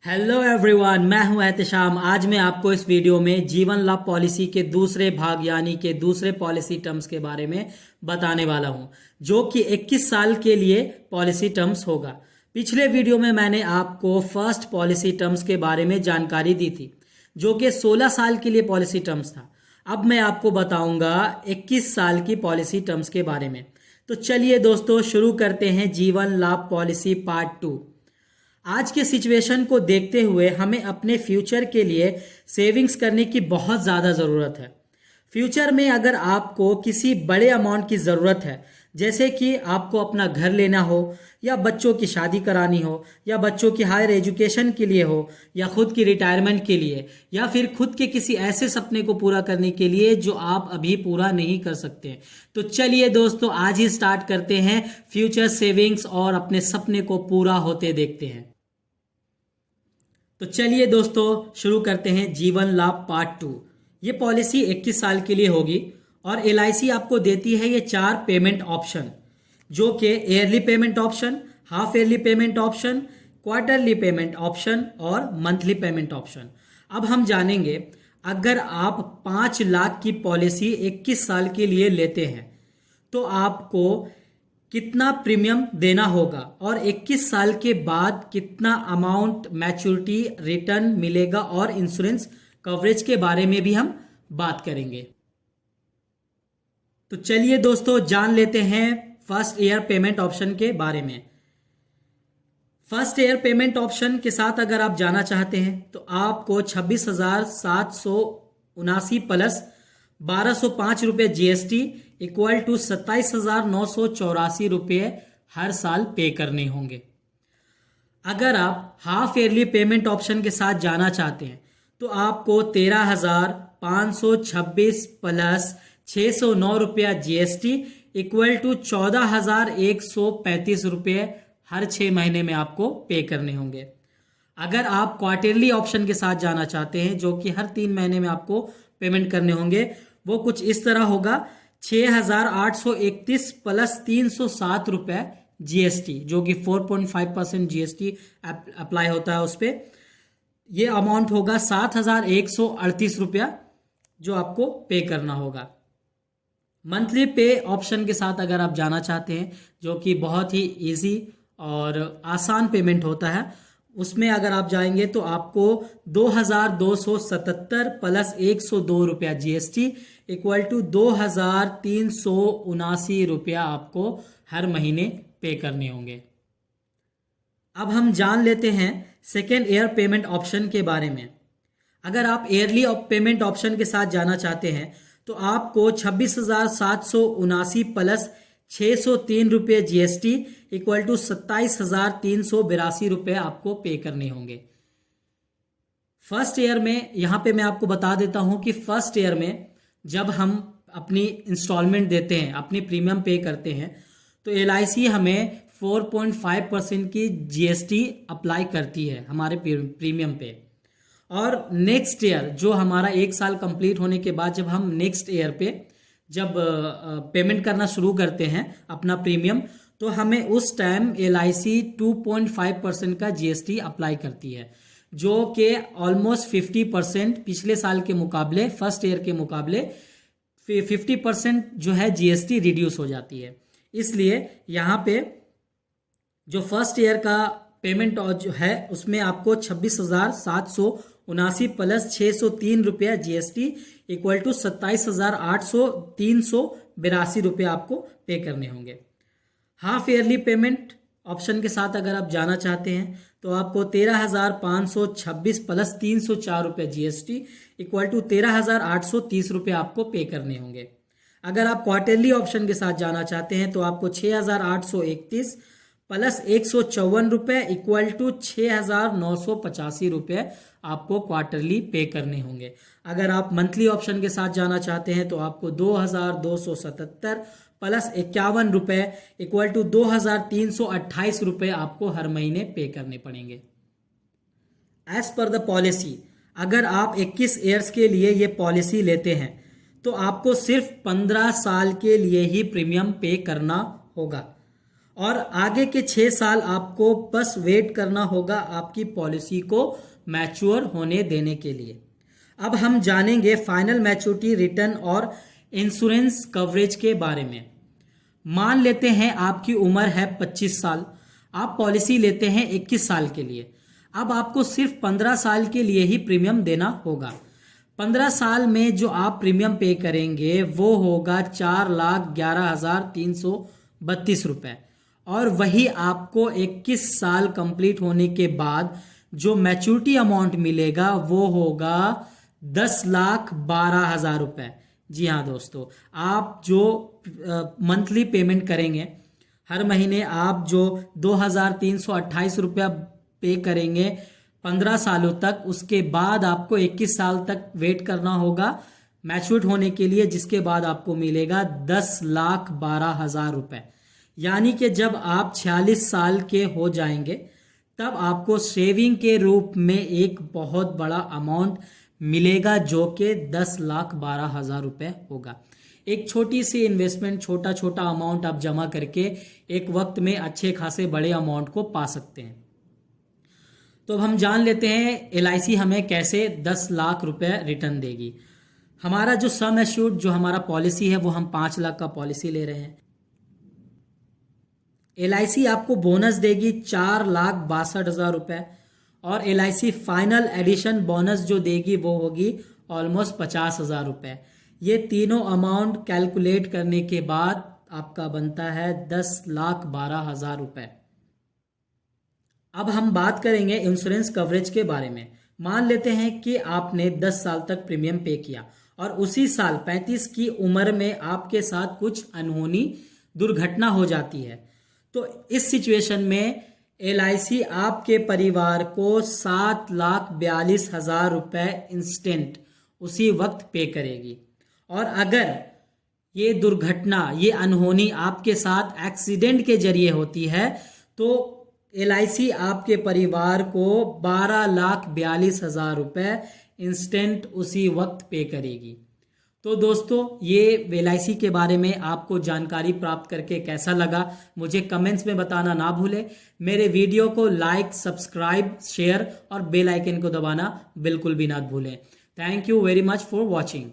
Hello everyone, मैं हूं एहतशाम। आज मैं आपको इस वीडियो में जीवन लाभ पॉलिसी के दूसरे भाग यानी कि दूसरे पॉलिसी टर्म्स के बारे में बताने वाला हूं, जो कि 21 साल के लिए पॉलिसी टर्म्स होगा। पिछले वीडियो में मैंने आपको फर्स्ट पॉलिसी टर्म्स के बारे में जानकारी दी थी, जो कि 16 साल के लिए पॉलिसी टर्म्स था। अब मैं आपको बताऊंगा 21 साल की पॉलिसी टर्म्स के बारे में। तो चलिए दोस्तों, शुरू करते हैं जीवन लाभ पॉलिसी पार्ट 2। आज के सिचुएशन को देखते हुए हमें अपने फ्यूचर के लिए सेविंग्स करने की बहुत ज़्यादा ज़रूरत है। फ्यूचर में अगर आपको किसी बड़े अमाउंट की ज़रूरत है, जैसे कि आपको अपना घर लेना हो, या बच्चों की शादी करानी हो, या बच्चों की हायर एजुकेशन के लिए हो, या खुद की रिटायरमेंट के लिए, या फिर खुद के किसी ऐसे सपने को पूरा करने के लिए जो आप अभी पूरा नहीं कर सकते, तो चलिए दोस्तों आज ही स्टार्ट करते हैं फ्यूचर सेविंग्स और अपने सपने को पूरा होते देखते हैं। तो चलिए दोस्तों शुरू करते हैं जीवन लाभ पार्ट 2। ये पॉलिसी 21 साल के लिए होगी और LIC आपको देती है ये 4 पेमेंट ऑप्शन, जो कि yearly payment option, half yearly payment option, quarterly payment option और मंथली पेमेंट ऑप्शन। अब हम जानेंगे, अगर आप 5 लाख की पॉलिसी 21 साल के लिए लेते हैं तो आपको कितना प्रीमियम देना होगा और 21 साल के बाद कितना अमाउंट मैच्योरिटी रिटर्न मिलेगा और इंश्योरेंस कवरेज के बारे में भी हम बात करेंगे। तो चलिए दोस्तों जान लेते हैं फर्स्ट ईयर पेमेंट ऑप्शन के बारे में। फर्स्ट ईयर पेमेंट ऑप्शन के साथ अगर आप जाना चाहते हैं तो आपको 26,779 प्लस 1,205 रुपये GST इक्वल टू 27,984 रुपये हर साल पे करने होंगे। अगर आप हाफ ईयरली पेमेंट ऑप्शन के साथ जाना चाहते हैं तो आपको 13,526 प्लस 609 रुपया GST इक्वल टू 14,135 रुपये हर 6 महीने में आपको पे करने होंगे। अगर आप क्वार्टरली ऑप्शन के साथ जाना चाहते हैं, जो कि हर 3 महीने में आपको पेमेंट करने होंगे, वो कुछ इस तरह होगा 6,831 प्लस 307 रुपये GST, जो कि 4.5% GST अप्लाई होता है उस पर। ये अमाउंट होगा 7,138 रुपया जो आपको पे करना होगा। मंथली पे ऑप्शन के साथ अगर आप जाना चाहते हैं, जो कि बहुत ही इजी और आसान पेमेंट होता है, उसमें अगर आप जाएंगे तो आपको 2,277 प्लस 102 रुपया GST इक्वल टू 2,379 रुपया आपको हर महीने पे करने होंगे। अब हम जान लेते हैं सेकेंड ईयर पेमेंट ऑप्शन के बारे में। अगर आप ईयरली पेमेंट ऑप्शन के साथ जाना चाहते हैं तो आपको 26,779 प्लस 603 रुपये GST इक्वल टू 27,382 रुपये आपको पे करने होंगे। फर्स्ट ईयर में, यहां पे मैं आपको बता देता हूं कि फर्स्ट ईयर में जब हम अपनी इंस्टॉलमेंट देते हैं, अपनी प्रीमियम पे करते हैं, तो LIC हमें 4.5% की GST अप्लाई करती है हमारे प्रीमियम पे। और नेक्स्ट ईयर, जो हमारा 1 साल कंप्लीट होने के बाद जब हम नेक्स्ट ईयर पे जब पेमेंट करना शुरू करते हैं अपना प्रीमियम, तो हमें उस टाइम LIC 2.5% का GST अप्लाई करती है, जो कि ऑलमोस्ट 50% पिछले साल के मुकाबले, फर्स्ट ईयर के मुकाबले 50% जो है GST रिड्यूस हो जाती है। इसलिए यहाँ पे जो फर्स्ट ईयर का पेमेंट जो है उसमें आपको 26,779 प्लस 603 रुपया GST इक्वल टू 27,382 रुपये आपको पे करने होंगे। हाफ ईयरली पेमेंट ऑप्शन के साथ अगर आप जाना चाहते हैं तो आपको 13,526 प्लस 304 रुपये GST इक्वल टू 13,830 रुपये आपको पे करने होंगे। अगर आप क्वार्टरली ऑप्शन के साथ जाना चाहते हैं तो आपको 6,831 प्लस 154 रुपये इक्वल टू 6,985 रुपये आपको क्वार्टरली पे करने होंगे। अगर आप मंथली ऑप्शन के साथ जाना चाहते हैं तो आपको 2,277 प्लस 51 रुपये इक्वल टू 2,328 रुपये आपको हर महीने पे करने पड़ेंगे। एज पर द पॉलिसी, अगर आप 21 ईयर्स के लिए ये पॉलिसी लेते हैं तो आपको सिर्फ 15 साल के लिए ही प्रीमियम पे करना होगा और आगे के 6 साल आपको बस वेट करना होगा आपकी पॉलिसी को मैच्योर होने देने के लिए। अब हम जानेंगे फाइनल मैच्योरिटी रिटर्न और इंश्योरेंस कवरेज के बारे में। मान लेते हैं आपकी उम्र है 25 साल, आप पॉलिसी लेते हैं 21 साल के लिए। अब आपको सिर्फ 15 साल के लिए ही प्रीमियम देना होगा। 15 साल में जो आप प्रीमियम पे करेंगे वो होगा 4,11,332 रुपए, और वही आपको 21 साल कंप्लीट होने के बाद जो मैच्योरिटी अमाउंट मिलेगा वो होगा 10,12,000 रुपए। जी हाँ दोस्तों, आप जो मंथली पेमेंट करेंगे, हर महीने आप जो 2,328 रुपया पे करेंगे 15 सालों तक, उसके बाद आपको 21 साल तक वेट करना होगा मैच्योर होने के लिए, जिसके बाद आपको मिलेगा 10,12,000 रुपए। यानी कि जब आप 46 साल के हो जाएंगे तब आपको सेविंग के रूप में एक बहुत बड़ा अमाउंट मिलेगा जो कि 10,12,000 रुपए होगा। एक छोटी सी इन्वेस्टमेंट, छोटा छोटा अमाउंट आप जमा करके एक वक्त में अच्छे खासे बड़े अमाउंट को पा सकते हैं। तो अब हम जान लेते हैं LIC हमें कैसे 10 लाख रुपए रिटर्न देगी। हमारा जो सम एश्योर्ड जो हमारा पॉलिसी है वो हम 5 लाख का पॉलिसी ले रहे हैं। LIC आपको बोनस देगी 4,62,000 रुपए, और LIC फाइनल एडिशन बोनस जो देगी वो होगी ऑलमोस्ट 50,000 रुपए। ये तीनों अमाउंट कैलकुलेट करने के बाद आपका बनता है 10,12,000 रुपए। अब हम बात करेंगे इंश्योरेंस कवरेज के बारे में। मान लेते हैं कि आपने 10 साल तक प्रीमियम पे किया और उसी साल 35 की उम्र में आपके साथ कुछ अनहोनी दुर्घटना हो जाती है, तो इस सिचुएशन में LIC आपके परिवार को 7,42,000 रुपए इंस्टेंट उसी वक्त पे करेगी। और अगर ये दुर्घटना, ये अनहोनी आपके साथ एक्सीडेंट के जरिए होती है तो LIC आपके परिवार को 12,42,000 रुपए इंस्टेंट उसी वक्त पे करेगी। तो दोस्तों, ये LIC के बारे में आपको जानकारी प्राप्त करके कैसा लगा मुझे कमेंट्स में बताना ना भूलें। मेरे वीडियो को लाइक, सब्सक्राइब, शेयर और बेल आइकन को दबाना बिल्कुल भी ना भूलें। Thank you very much for watching.